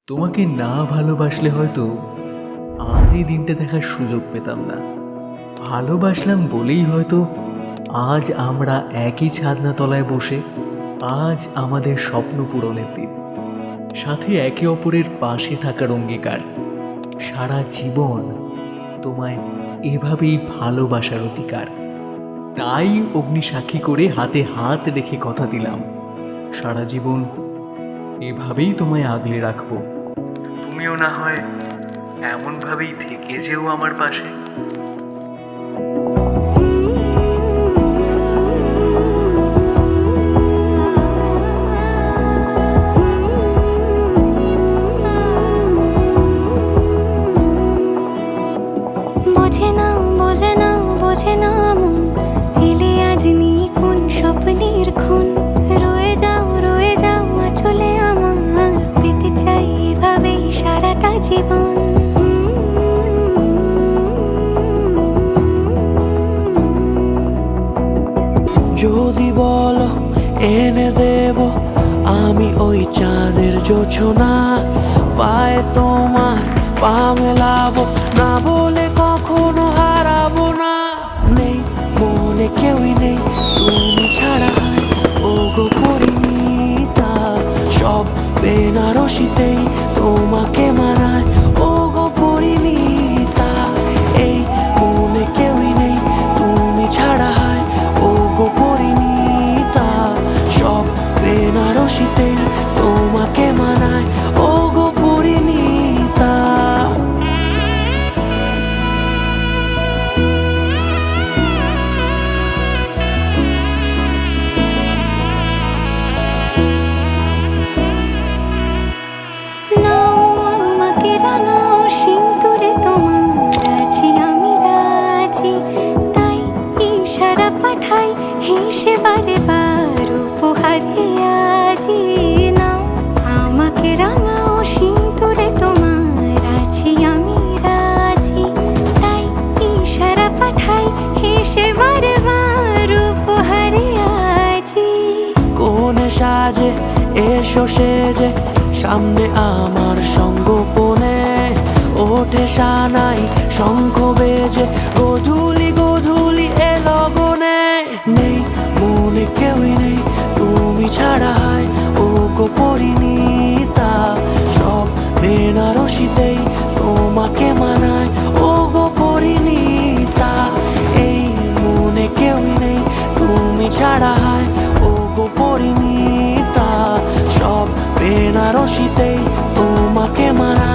তোমাকে না ভালোবাসলে হয়তো আজ এই দিনটা দেখার সুযোগ পেতাম না। ভালোবাসলাম বলেই হয়তো আজ আমরা একই ছাদনা তলায় বসে আজ আমাদের স্বপ্ন পূরণের দিন, সাথে একে অপরের পাশে থাকার অঙ্গীকার। সারা জীবন তোমায় এভাবেই ভালোবাসার অধিকার। তাই অগ্নিসাক্ষী করে হাতে হাত রেখে কথা দিলাম, সারা জীবন এভাবেই তোমায় আগলে রাখবো। তুমিও না হয় এমনভাবেই থেকে যেও আমার পাশে। বোঝে না বোঝে না বোঝে না মন, এলে আজ নিয়ে কোন স্বপ্নের খুন। রয়ে যাও চলে আমার, পেতে চাই এভাবেই সারাটা জীবন। যদি বলো এনে দেব আমি ওই চাঁদের জোছনা, পায়ে তোমার পা মেলাবো, না বলে কখনো হারাবো না। নেই মনে কেউই নেই তুমি ছাড়া, হয় ও গো পরিণীতা। সব বেনারসিতেই তোমাকে মানায় ও গো পরিণীতা। এই মনে কেউই নেই তুমি ছাড়া, হয় ও গো পরিণীতা। সব বেনারসিতেই তোমাকে মানায় ও গো পরিণীতা। নাও আমাকে রাঙাও সিঁদুরে তোমার, আছি আমি রাজি। তাই ইশারা পাঠাই হেসে বারে বার উপহারে আজি। নাও আমাকে রাঙাও সিঁদুরে তোমার, আছি আমি রাজি। তাই ইশারা পাঠাই হেসে বারে বার উপহারে আজি। কোনে সাজে এসো সেজে সামনে আমার সঙ্গোপনে, ওঠে সানাই শঙ্খ বেজে গধূলি গধূলি এ লগনে। নেই মনে কেউই নেই তুমি ছাড়া, হয় ও গো পরিণীতা। সব বেনারসিতেই তোমাকে মানায় ও গো পরিণীতা। এই মনে কেউই নেই তুমি ছাড়া, হয় ও গো পরিণীতা। সব বেনারসিতেই তোমাকে মানায়।